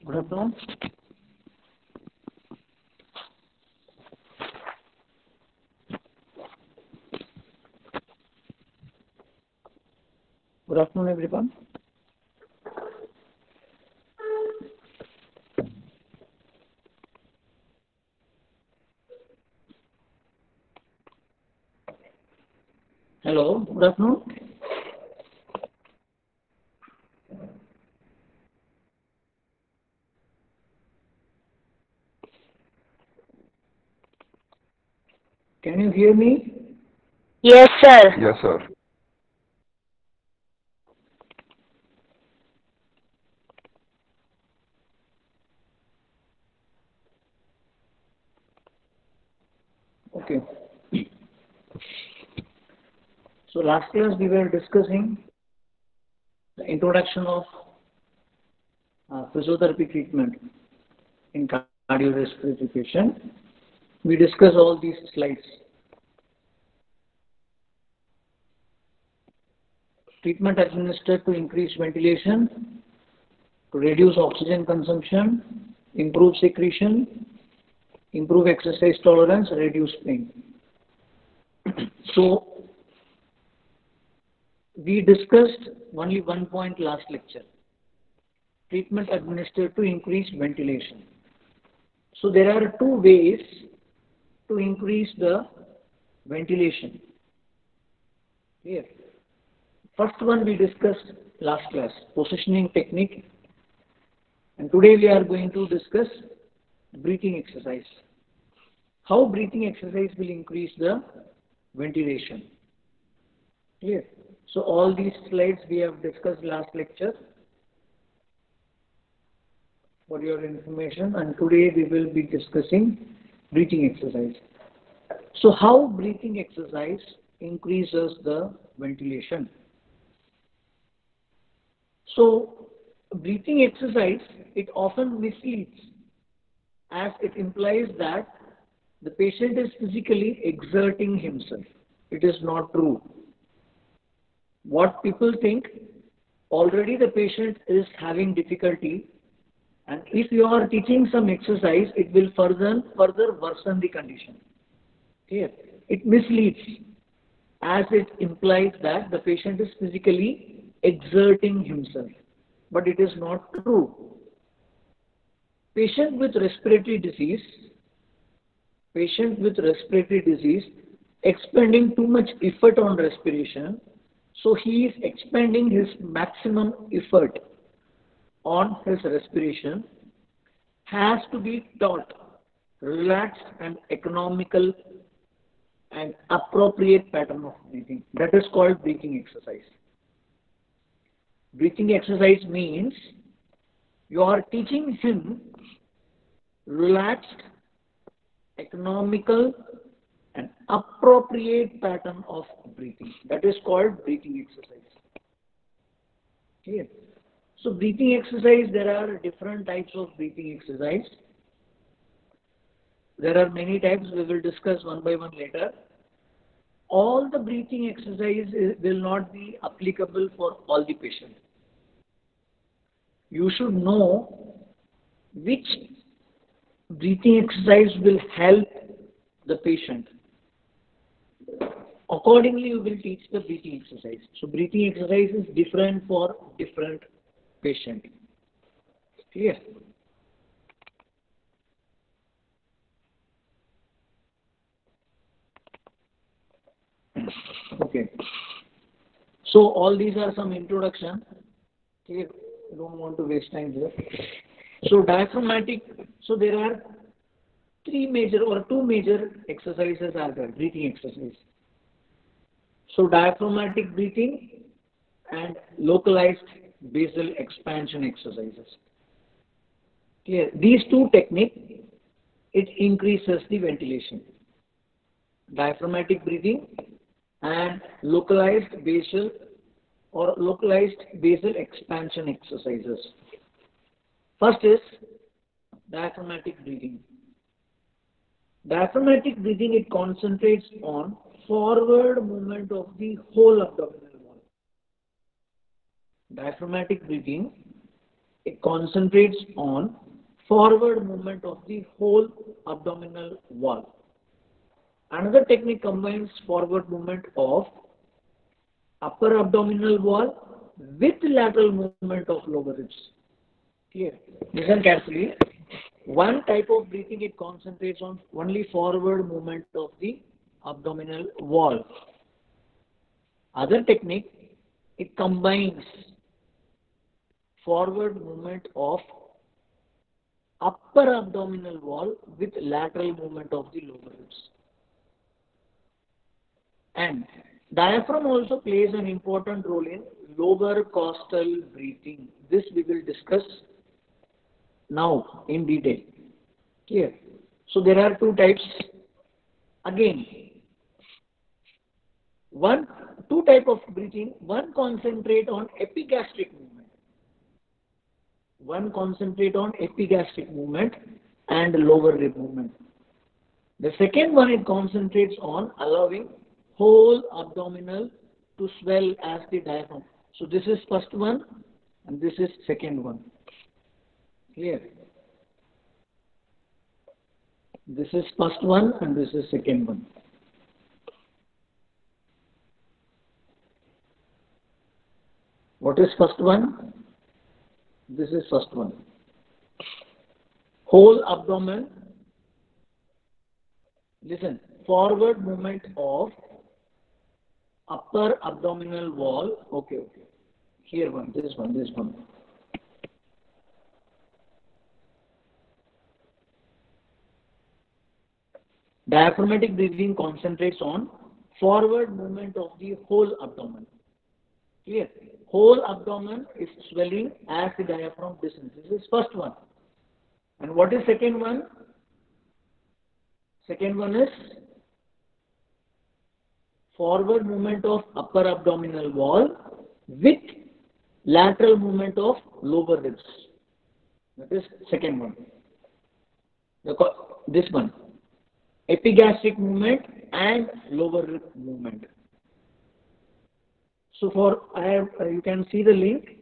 Good afternoon. Good afternoon, everyone. Hello, good afternoon. Can you hear me? Yes, sir. Yes, sir. Okay. So last class we were discussing the introduction of physiotherapy treatment in cardiorespiratory patient. We discussed all these slides. Treatment administered to increase ventilation, to reduce oxygen consumption, improve secretion, improve exercise tolerance, reduce pain. So we discussed only one point last lecture. Treatment administered to increase ventilation. So there are two ways to increase the ventilation. Here. First one we discussed last class, positioning technique. And today we are going to discuss breathing exercise. How breathing exercise will increase the ventilation. Clear? So all these slides we have discussed last lecture for your information, and today we will be discussing breathing exercise. So how breathing exercise increases the ventilation? So breathing exercise, it often misleads as it implies that the patient is physically exerting himself. It is not true. What people think, already the patient is having difficulty, and if you are teaching some exercise, it will further worsen the condition. Here, it misleads as it implies that the patient is physically exerting himself, but it is not true. Patient with respiratory disease, expending too much effort on respiration, so he is expending his maximum effort on his respiration, has to be taught relaxed and economical and appropriate pattern of breathing. That is called breathing exercise. Breathing exercise means you are teaching him relaxed, economical, and appropriate pattern of breathing. That is called breathing exercise. Clear? So breathing exercise, there are different types of breathing exercise. There are many types, we will discuss one by one later. All the breathing exercise will not be applicable for all the patients. You should know which breathing exercise will help the patient. Accordingly, you will teach the breathing exercise. So breathing exercise is different for different patient. Clear? Okay. So all these are some introduction. Clear? I don't want to waste time here. So diaphragmatic. So there are two major exercises are there, breathing exercise. So diaphragmatic breathing and localized basal expansion exercises. Clear? These two techniques, it increases the ventilation. Diaphragmatic breathing and localized basal expansion exercises. First is diaphragmatic breathing. Diaphragmatic breathing, it concentrates on forward movement of the whole abdominal wall. Diaphragmatic breathing, it concentrates on forward movement of the whole abdominal wall. Another technique combines forward movement of upper abdominal wall with lateral movement of lower ribs. Clear? Listen carefully. One type of breathing, it concentrates on only forward movement of the abdominal wall. Other technique, it combines forward movement of upper abdominal wall with lateral movement of the lower ribs. And diaphragm also plays an important role in lower costal breathing. This we will discuss now in detail. Clear? So there are two types. Again, two type of breathing. One concentrate on epigastric movement. One concentrate on epigastric movement and lower rib movement. The second one, it concentrates on allowing whole abdominal to swell as the diaphragm. So this is first one and this is second one. Clear? This is first one and this is second one. What is first one? This is first one. Whole abdomen. Listen, forward movement of upper abdominal wall. Okay. Here one, this one. Diaphragmatic breathing concentrates on forward movement of the whole abdomen. Clear? Whole abdomen is swelling as the diaphragm descends. This is first one. And what is second one? Second one is forward movement of upper abdominal wall with lateral movement of lower ribs. That is second one. This one. Epigastric movement and lower rib movement. So you can see the link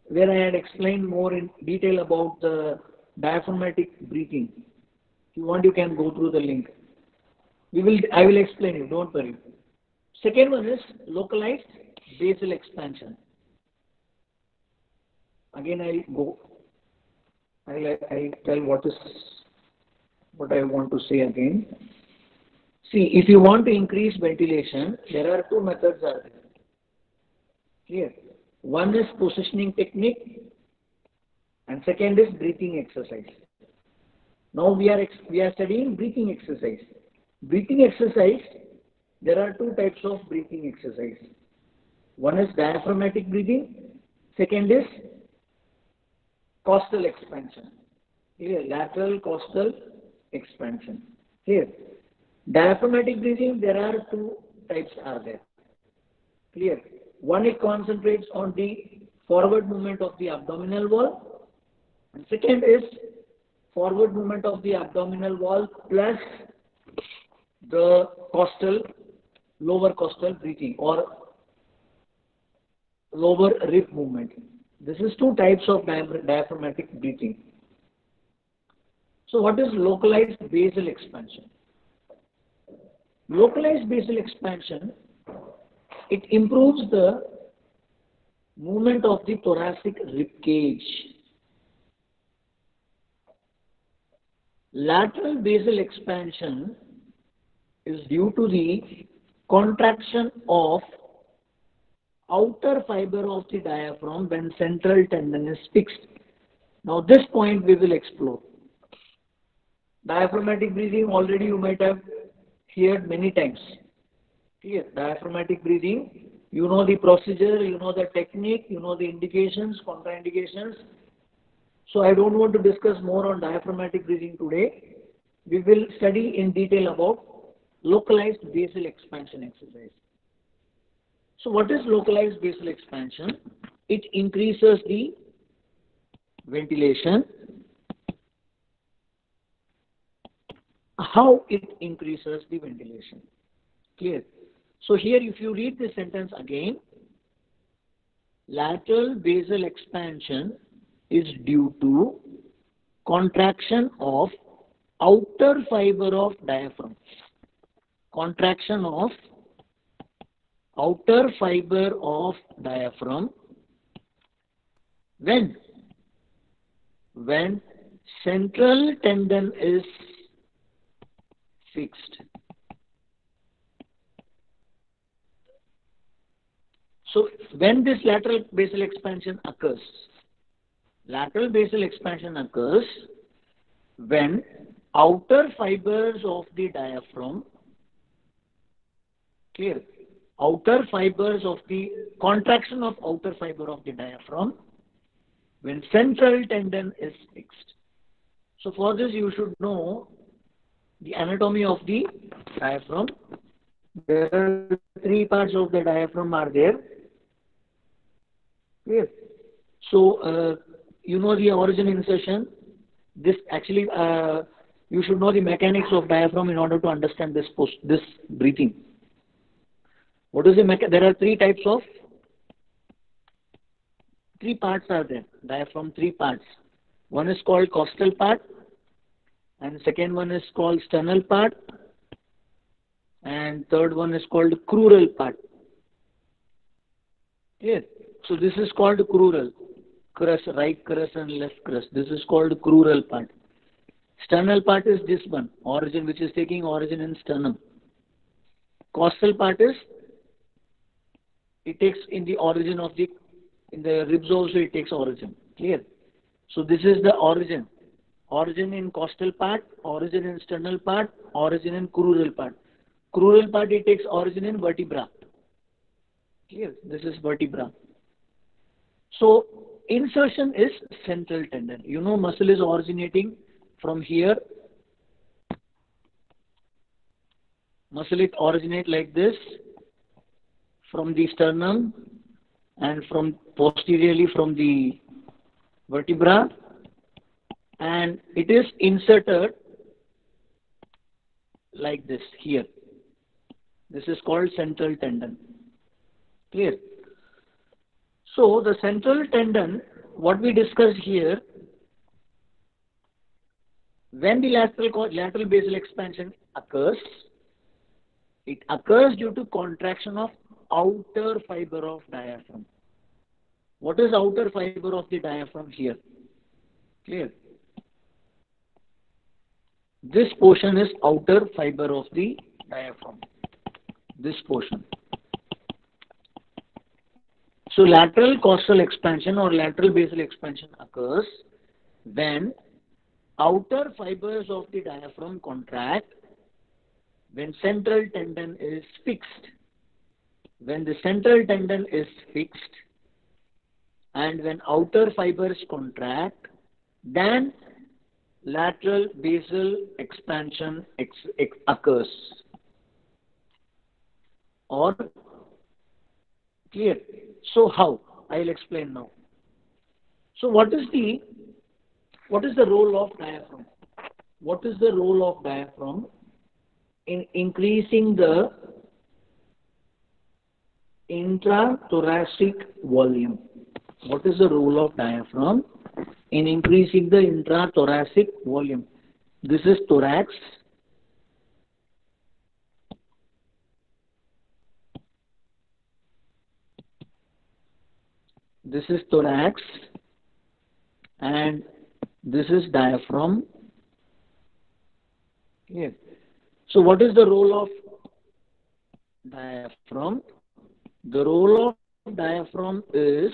where I had explained more in detail about the diaphragmatic breathing. If you want, you can go through the link. I will explain you, don't worry. Second one is localized basal expansion. Again, I'll tell what I want to say again. See, if you want to increase ventilation, there are two methods are there. Clear? One is positioning technique and second is breathing exercise. Now we are studying breathing exercise. Breathing exercise, there are two types of breathing exercise. One is diaphragmatic breathing, second is costal expansion. Here, lateral costal expansion. Here, diaphragmatic breathing, there are two types are there. Clear? One, it concentrates on the forward movement of the abdominal wall, and second is forward movement of the abdominal wall plus the lower costal breathing or lower rib movement. This is two types of diaphragmatic breathing. So what is localized basal expansion? Localized basal expansion, it improves the movement of the thoracic rib cage. Lateral basal expansion is due to the contraction of outer fiber of the diaphragm when central tendon is fixed. Now this point we will explore. Diaphragmatic breathing already you might have heard many times. Clear? Diaphragmatic breathing, you know the procedure, you know the technique, you know the indications, contraindications. So I don't want to discuss more on diaphragmatic breathing today. We will study in detail about localized basal expansion exercise. So what is localized basal expansion? It increases the ventilation. How it increases the ventilation? Clear? So here if you read the sentence again, lateral basal expansion is due to contraction of outer fiber of diaphragm. Contraction of outer fiber of diaphragm when central tendon is fixed. So when this lateral basal expansion occurs when outer fibers of the diaphragm, clear, outer fibers of the contraction of outer fiber of the diaphragm when central tendon is fixed. So for this you should know the anatomy of the diaphragm. There are three parts of the diaphragm are there. Clear? So you know the origin insertion. This actually you should know the mechanics of diaphragm in order to understand this breathing. What is the there are three parts are there. Diaphragm, three parts. One is called costal part, and second one is called sternal part, and third one is called crural part. Clear? So this is called crural. Crus, right crus and left crus. This is called crural part. Sternal part is this one, origin, which is taking origin in sternum. Costal part is, it takes in the origin of the, in the ribs also it takes origin. Clear? So this is the origin. Origin in costal part, origin in sternal part, origin in crural part. Crural part, it takes origin in vertebra. Clear? This is vertebra. So insertion is central tendon. You know muscle is originating from here. Muscle it originate like this from the sternum and from posteriorly from the vertebra, and it is inserted like this here. This is called central tendon. Clear? So the central tendon, what we discussed here, when the lateral basal expansion occurs, it occurs due to contraction of outer fiber of diaphragm. What is outer fiber of the diaphragm here? Clear? This portion is outer fiber of the diaphragm. This portion. So lateral costal expansion or lateral basal expansion occurs when outer fibers of the diaphragm contract, when central tendon is fixed. When the central tendon is fixed and when outer fibers contract, then lateral basal expansion occurs. Or clear? So how? I will explain now. So what is the role of diaphragm? What is the role of diaphragm in increasing the intrathoracic volume? What is the role of diaphragm in increasing the intrathoracic volume? This is thorax. This is thorax and this is diaphragm. Here. So what is the role of diaphragm? The role of diaphragm is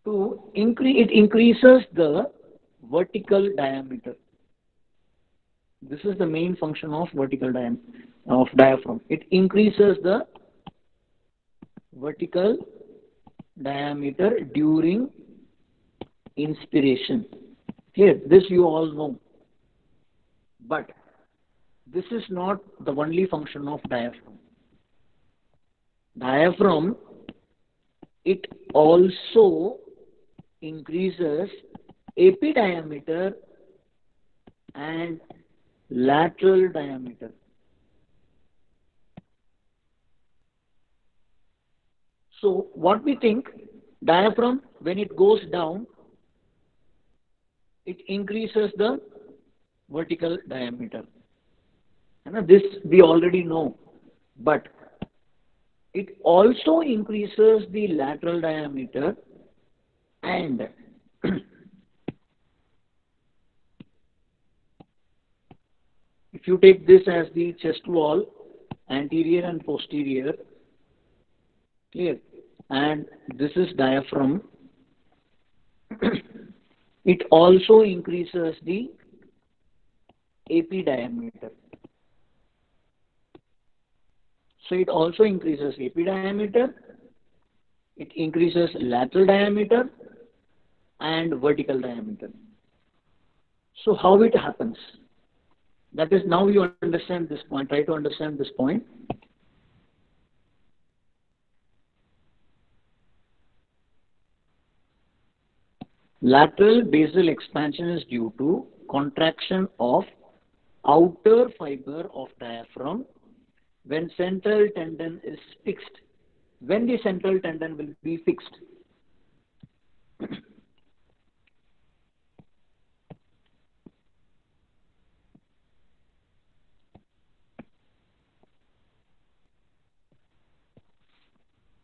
to increase, it increases the vertical diameter. This is the main function of diaphragm. It increases the vertical diameter during inspiration. Here, this you all know. But this is not the only function of diaphragm. Diaphragm, it also increases epidiameter and lateral diameter. So what we think, diaphragm, when it goes down, it increases the vertical diameter. This we already know, but it also increases the lateral diameter, and if you take this as the chest wall, anterior and posterior, clear, and this is diaphragm, it also increases the AP diameter. So it also increases AP diameter, it increases lateral diameter and vertical diameter. So how it happens? That is, now you understand this point. Try to understand this point. Lateral basal expansion is due to contraction of outer fiber of diaphragm when central tendon is fixed. When the central tendon will be fixed.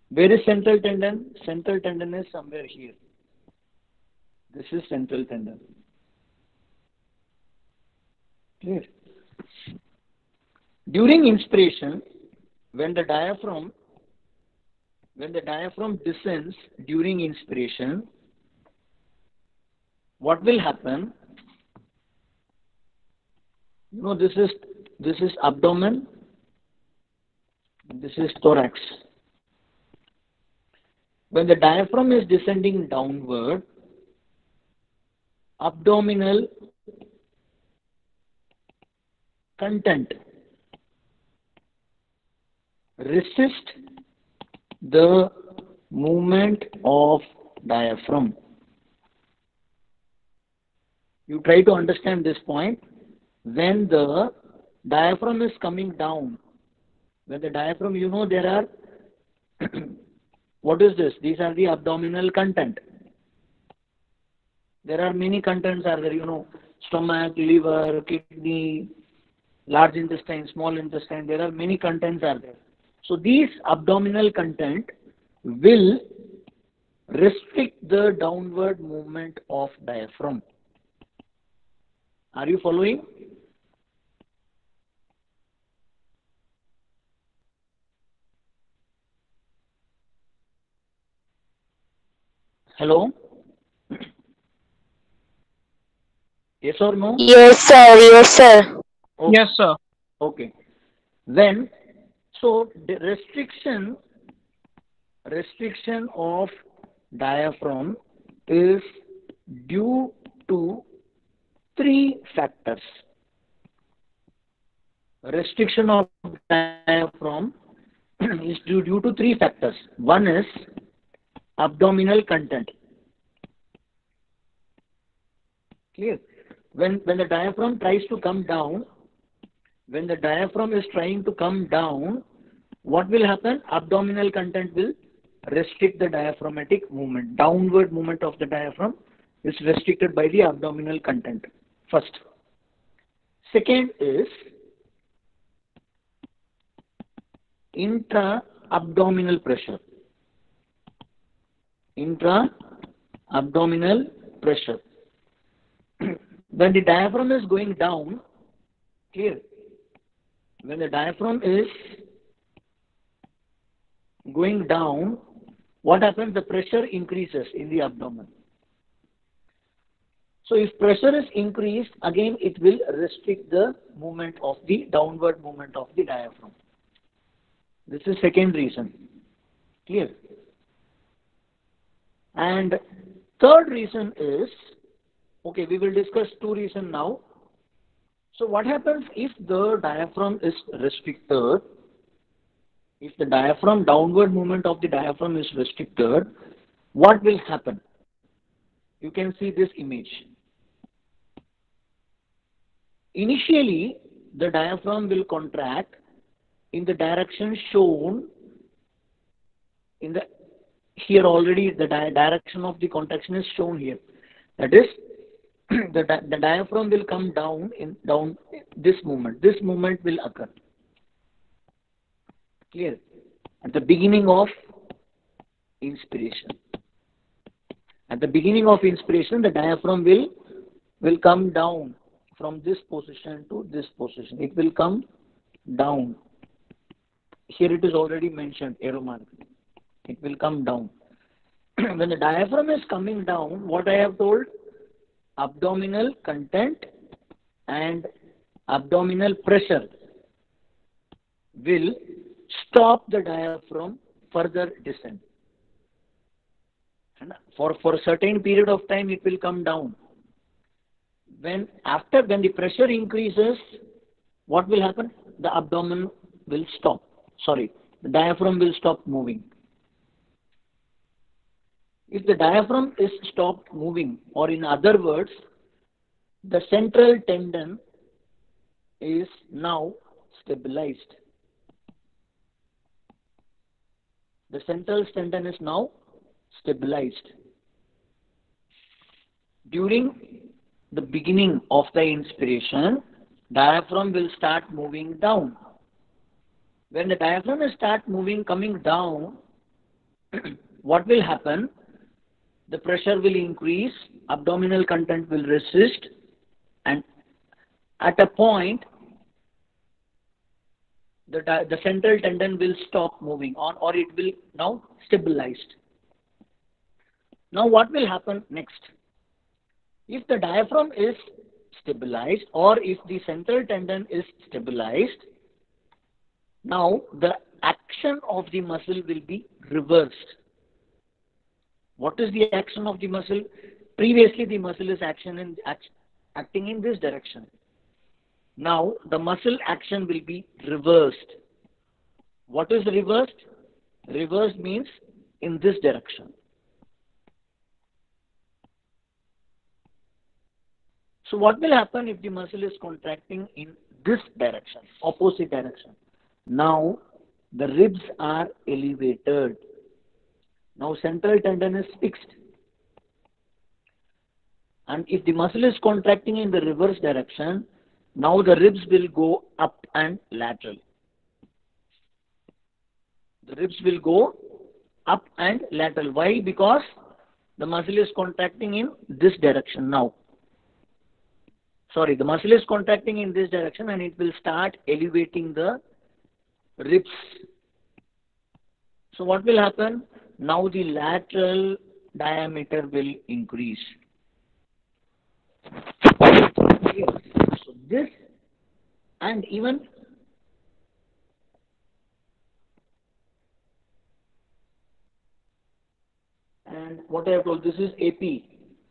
Where is central tendon? Central tendon is somewhere here. This is central tendon. Clear? During inspiration, when the diaphragm descends during inspiration, what will happen? You know, this is abdomen, this is thorax. When the diaphragm is descending downward, abdominal content resist the movement of diaphragm. You try to understand this point. When the diaphragm is coming down, when the diaphragm, you know, there are what is this? These are the abdominal content. There are many contents are there, you know, stomach, liver, kidney, large intestine, small intestine. There are many contents are there. So these abdominal content will restrict the downward movement of diaphragm. Are you following? Hello? Yes or no? Yes, sir. Yes, sir. Okay. Yes, sir. Okay. Then, so the restriction of diaphragm is due to three factors. Restriction of diaphragm is due to three factors. One is abdominal content. Clear? When the diaphragm tries to come down, when the diaphragm is trying to come down, what will happen? Abdominal content will restrict the diaphragmatic movement. Downward movement of the diaphragm is restricted by the abdominal content. First. Second is intra-abdominal pressure. Intra-abdominal pressure. When the diaphragm is going down, clear? When the diaphragm is going down, what happens? The pressure increases in the abdomen. So if pressure is increased, again it will restrict the movement of the downward movement of the diaphragm. This is second reason. Clear? And third reason is, okay, we will discuss two reasons now. So what happens if the diaphragm is restricted? If the diaphragm, downward movement of the diaphragm is restricted, what will happen? You can see this image. Initially, the diaphragm will contract in the direction shown in the here already the direction of the contraction is shown here. That is, the diaphragm will come down this movement. This movement will occur. Clear? At the beginning of inspiration. At the beginning of inspiration, the diaphragm will come down from this position to this position. It will come down. Here it is already mentioned, arrow mark. It will come down. When the diaphragm is coming down, what I have told, abdominal content and abdominal pressure will stop the diaphragm further descent. And for a certain period of time, it will come down. When the pressure increases, what will happen? The abdomen will stop. The diaphragm will stop moving. If the diaphragm is stopped moving, or in other words, the central tendon is now stabilized. The central tendon is now stabilized. During the beginning of the inspiration, diaphragm will start moving down. When the diaphragm will start coming down, what will happen? The pressure will increase, abdominal content will resist, and at a point, the central tendon will stop moving or it will now stabilized. Now what will happen next? If the diaphragm is stabilized or if the central tendon is stabilized, now the action of the muscle will be reversed. What is the action of the muscle? Previously the muscle is acting in this direction. Now the muscle action will be reversed. What is reversed? Reversed means in this direction. So what will happen if the muscle is contracting in this direction, opposite direction? Now the ribs are elevated. Now central tendon is fixed. And if the muscle is contracting in the reverse direction, now the ribs will go up and lateral. The ribs will go up and lateral. Why? Because the muscle is contracting in this direction now. The muscle is contracting in this direction and it will start elevating the ribs. So what will happen? Now the lateral diameter will increase. So this and even what I have told, this is AP.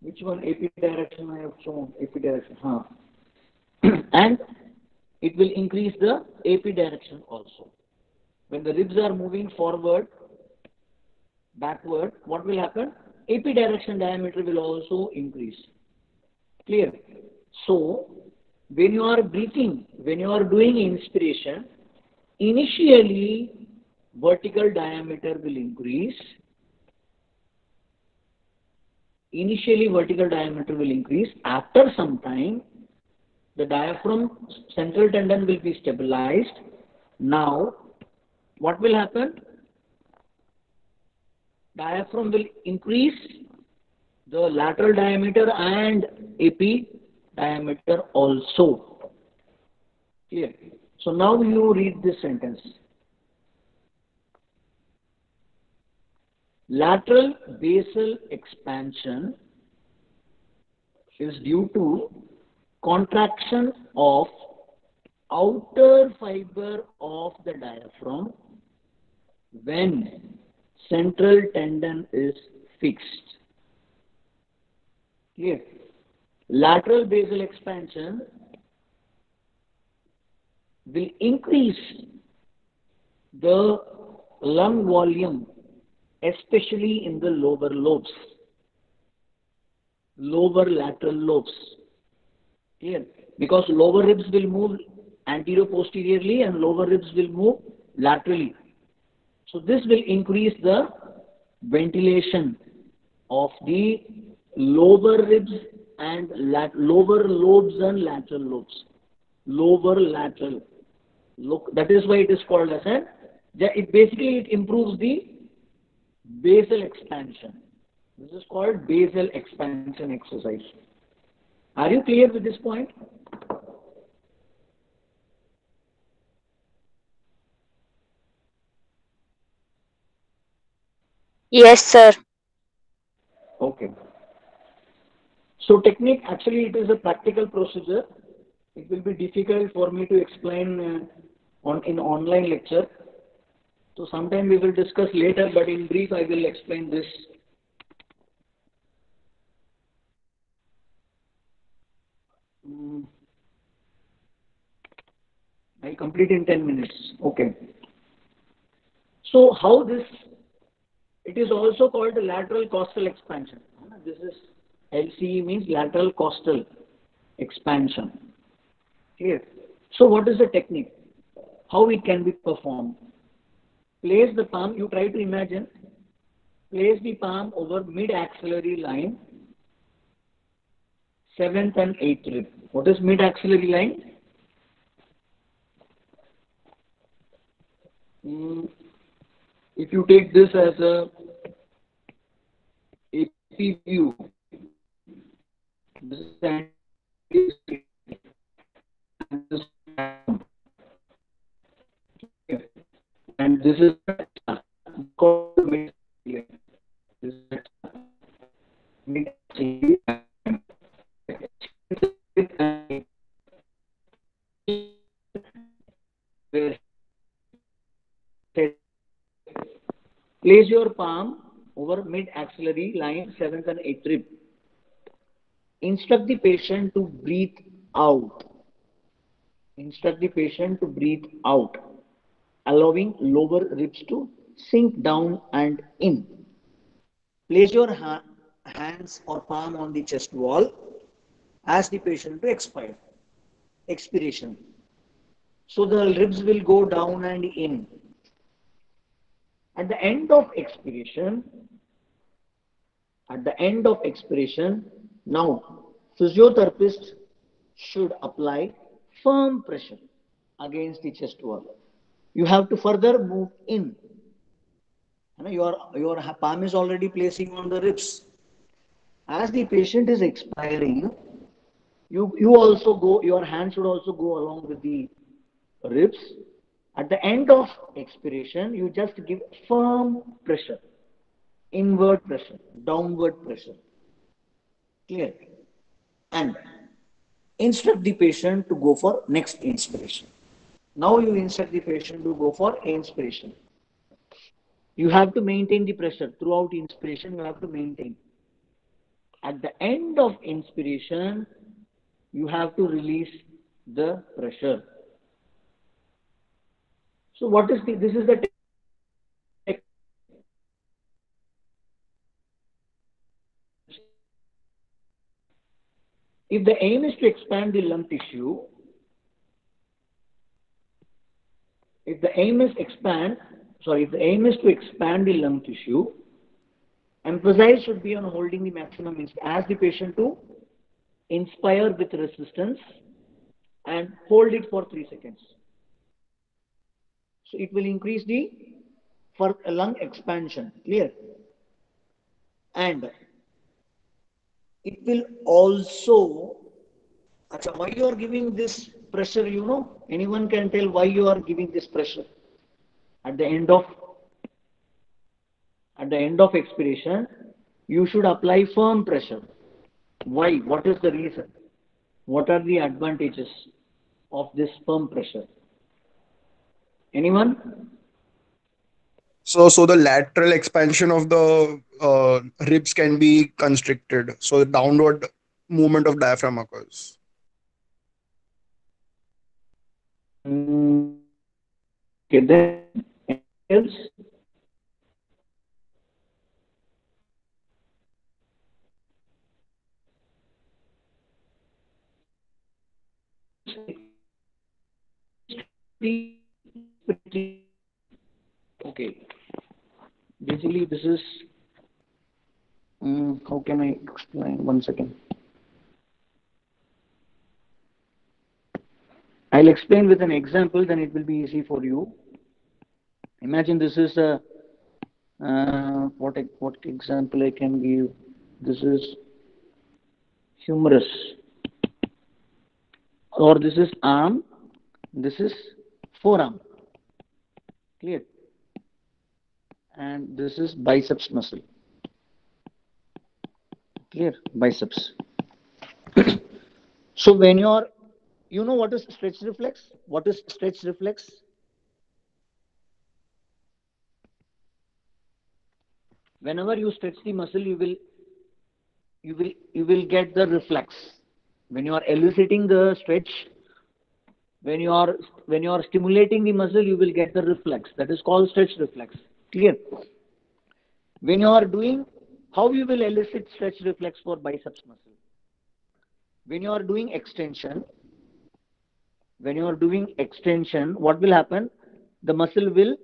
Which one? AP direction I have shown. AP direction. And it will increase the AP direction also. When the ribs are moving forward, backward, what will happen? AP direction diameter will also increase. Clear? So, when you are breathing, when you are doing inspiration, initially vertical diameter will increase. After some time, the diaphragm central tendon will be stabilized. Now, what will happen? Diaphragm will increase the lateral diameter and AP diameter also. Clear? So now you read this sentence. Lateral basal expansion is due to contraction of outer fiber of the diaphragm when central tendon is fixed. Clear? Lateral basal expansion will increase the lung volume, especially in the lower lobes, lower lateral lobes. Clear? Because lower ribs will move anterior-posteriorly and lower ribs will move laterally. So this will increase the ventilation of the lower ribs and lower lobes and lateral lobes. Lower lateral. Look, that is why it is called as an. It basically it improves the basal expansion. This is called basal expansion exercise. Are you clear with this point? Yes, sir. Okay. So technique, actually it is a practical procedure. It will be difficult for me to explain in online lecture. So sometime we will discuss later, but in brief I will explain this. Mm, I'll complete in 10 minutes. Okay. So how this, it is also called lateral costal expansion. This is LCE means lateral costal expansion. Clear? So what is the technique? How it can be performed? Place the palm, you try to imagine, place the palm over mid-axillary line, 7th and 8th rib. What is mid-axillary line? If you take this as a AP view, this is and this is called mid. This is mid. Place your palm over mid-axillary line, 7th and 8th rib. Instruct the patient to breathe out. Instruct the patient to breathe out, allowing lower ribs to sink down and in. Place your hands or palm on the chest wall. Ask the patient to expire. Expiration. So the ribs will go down and in. At the end of expiration, now physiotherapist should apply firm pressure against the chest wall. You have to further move in. Your palm is already placing on the ribs. As the patient is expiring, you also go, your hand should also go along with the ribs. At the end of expiration, you just give firm pressure, inward pressure, downward pressure. Clear? And instruct the patient to go for next inspiration. Now you instruct the patient to go for inspiration. You have to maintain the pressure throughout inspiration. You have to maintain. At the end of inspiration, you have to release the pressure. So what is this is the technique. If the aim is to expand the lung tissue, if the aim is to expand the lung tissue, emphasis should be on holding the maximum, ask the patient to inspire with resistance and hold it for 3 seconds. So it will increase the for lung expansion. Clear? And it will also, why you are giving this pressure, anyone can tell why you are giving this pressure at the end of expiration. You should apply firm pressure. Why? What is the reason? What are the advantages of this firm pressure? Anyone? So the lateral expansion of the ribs can be constricted. So the downward movement of diaphragm occurs. Okay, then else. Okay. Basically, this is How can I explain? One second. I'll explain with an example, then it will be easy for you. Imagine this is a what example I can give. This is humerus, or this is arm. This is forearm. Clear? And this is biceps muscle. Clear? Biceps. So when you know what is stretch reflex? What is stretch reflex? Whenever you stretch the muscle, you will get the reflex. When you are eliciting the stretch, when you are stimulating the muscle, you will get the reflex. That is called stretch reflex. Clear? When you are doing, how you will elicit stretch reflex for biceps muscle? When you are doing extension, what will happen? The muscle will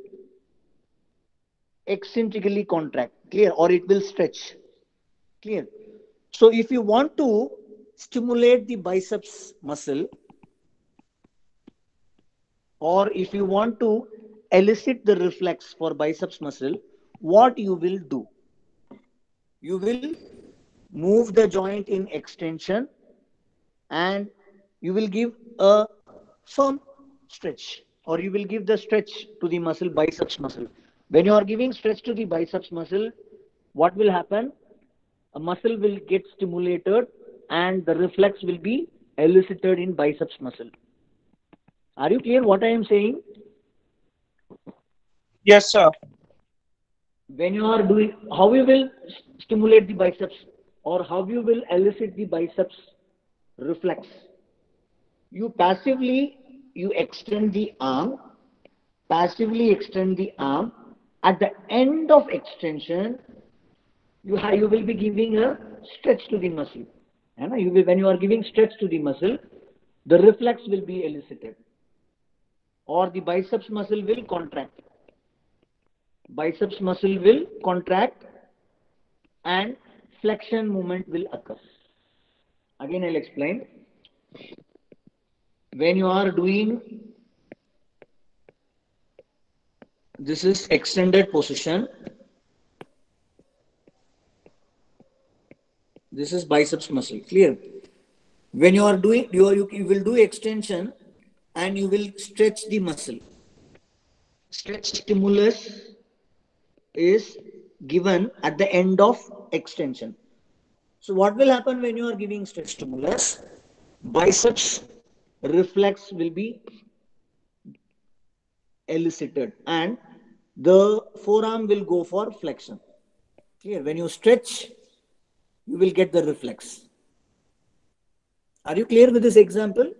eccentrically contract. Clear? Or it will stretch. Clear? So if you want to stimulate the biceps muscle, or if you want to elicit the reflex for biceps muscle, what you will do? You will move the joint in extension and you will give a firm stretch, or you will give the stretch to the muscle, biceps muscle. When you are giving stretch to the biceps muscle, what will happen? A muscle will get stimulated and the reflex will be elicited in biceps muscle. Are you clear what I am saying? Yes, sir. When you are doing, how you will stimulate the biceps, or how you will elicit the biceps reflex? You passively, you extend the arm, passively extend the arm. At the end of extension, you will be giving a stretch to the muscle. When you are giving stretch to the muscle, the reflex will be elicited, or the biceps muscle will contract. Biceps muscle will contract and flexion movement will occur. Again, I'll explain. When you are doing, this is extended position. This is biceps muscle. Clear? When you are doing, you will do extension and you will stretch the muscle. Stretch stimulus is given at the end of extension. So what will happen when you are giving stretch stimulus? Biceps reflex will be elicited and the forearm will go for flexion. Clear? When you stretch, you will get the reflex. Are you clear with this example?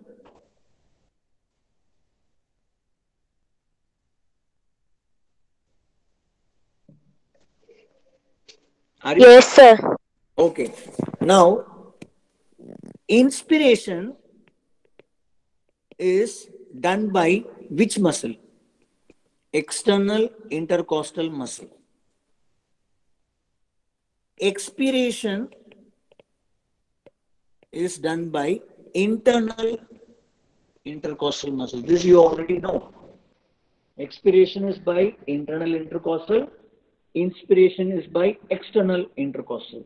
Yes, sir. Okay. Now, inspiration is done by which muscle? External intercostal muscle. Expiration is done by internal intercostal muscle. This you already know. Expiration is by internal intercostal. Inspiration is by external intercostal.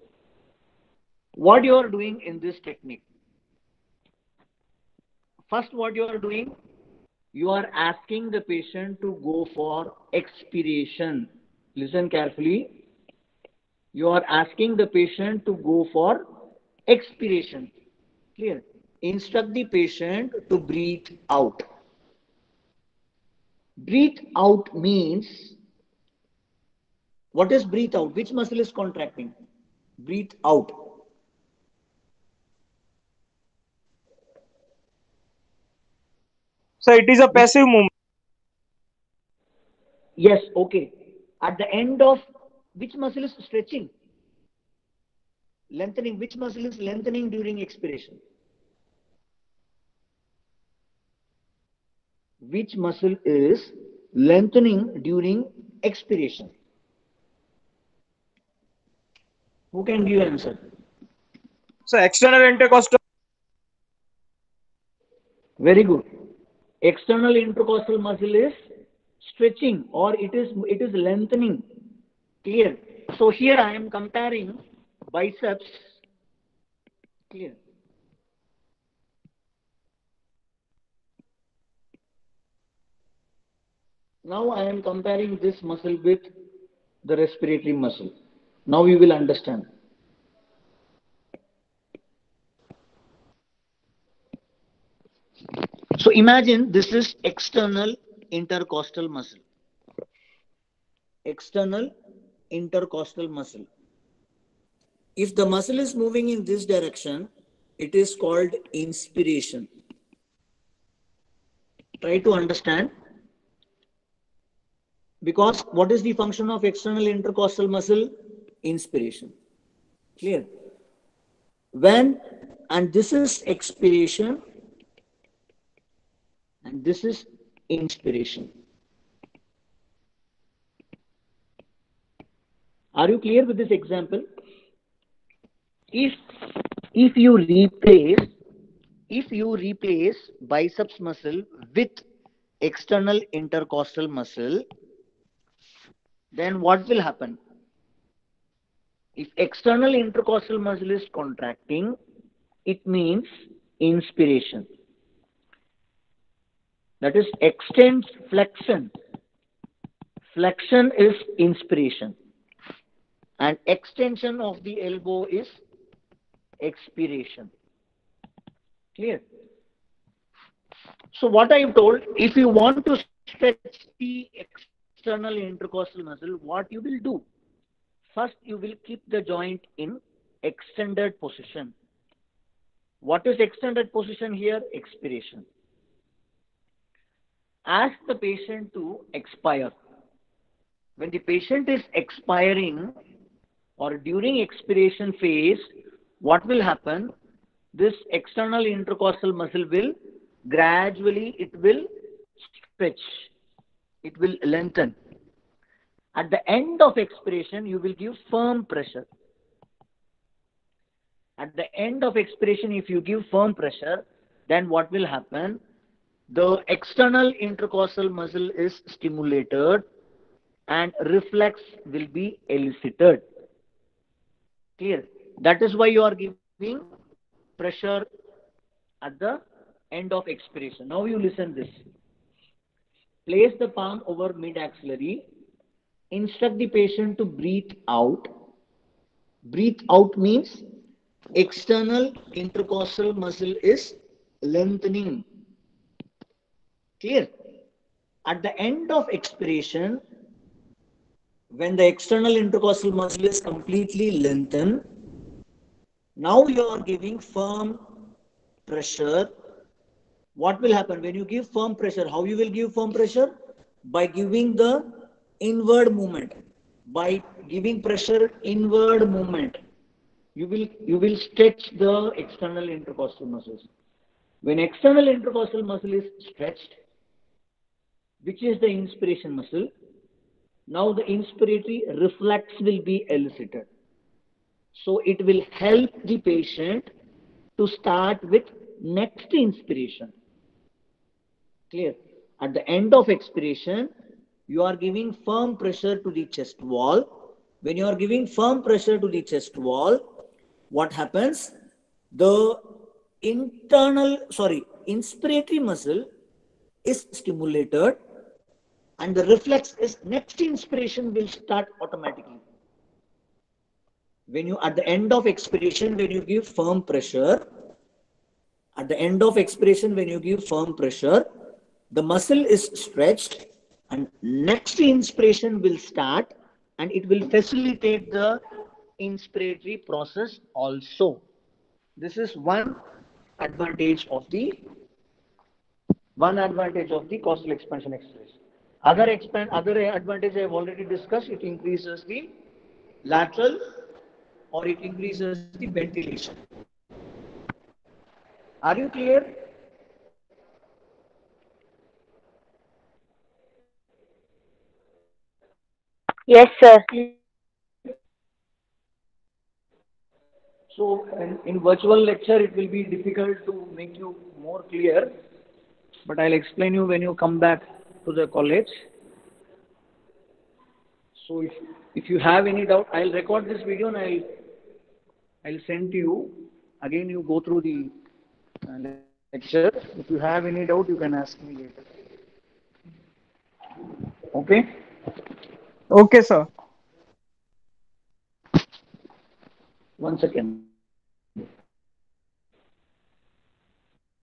What you are doing in this technique? First, what you are doing? You are asking the patient to go for expiration. Listen carefully. You are asking the patient to go for expiration. Clear? Instruct the patient to breathe out. Breathe out means, what is breathe out? Which muscle is contracting? Breathe out. So it is a Which, passive movement. yes, okay. At the end of, which muscle is stretching? Lengthening. Which muscle is lengthening during expiration? Which muscle is lengthening during expiration? Who can give answer? So external intercostal. Very good. External intercostal muscle is stretching or it is lengthening. Clear. So here I am comparing biceps. Clear. Now I am comparing this muscle with the respiratory muscle. Now you will understand. So imagine this is external intercostal muscle. External intercostal muscle. If the muscle is moving in this direction, it is called inspiration. Try to understand. Because what is the function of external intercostal muscle? Inspiration. Clear? And this is expiration, and this is inspiration. Are you clear with this example? If if you replace if you replace biceps muscle with external intercostal muscle, then what will happen? If external intercostal muscle is contracting, it means inspiration. That is extends flexion. Flexion is inspiration. And extension of the elbow is expiration. Clear? So what I have told, if you want to stretch the external intercostal muscle, what you will do? First, you will keep the joint in extended position. What is extended position here? Expiration. Ask the patient to expire. When the patient is expiring or during expiration phase, what will happen? This external intercostal muscle will gradually, it will stretch. It will lengthen. At the end of expiration, you will give firm pressure. At the end of expiration, if you give firm pressure, then what will happen? The external intercostal muscle is stimulated and reflex will be elicited. Clear? That is why you are giving pressure at the end of expiration. Now you listen this. Place the palm over mid-axillary. Instruct the patient to breathe out. Breathe out means external intercostal muscle is lengthening. Clear? At the end of expiration, when the external intercostal muscle is completely lengthened, now you are giving firm pressure. What will happen when you give firm pressure? How you will give firm pressure? By giving the inward movement. By giving pressure inward movement, you will stretch the external intercostal muscles. When external intercostal muscle is stretched, which is the inspiration muscle, now the inspiratory reflex will be elicited. So it will help the patient to start with next inspiration. Clear? At the end of expiration, you are giving firm pressure to the chest wall. When you are giving firm pressure to the chest wall, what happens? The inspiratory muscle is stimulated and the reflex is next inspiration will start automatically. When you, at the end of expiration, when you give firm pressure, at the end of expiration, when you give firm pressure, the muscle is stretched and next inspiration will start and it will facilitate the inspiratory process also. This is advantage of the one advantage of the costal expansion exercise. Other advantage I have already discussed. It increases the lateral or it increases the ventilation. Are you clear? Yes, sir. So in virtual lecture, it will be difficult to make you more clear, but I'll explain you when you come back to the college. So if you have any doubt, I'll record this video and I'll send to you. Again, you go through the lecture. If you have any doubt, you can ask me later. Okay? Okay, sir. 1 second.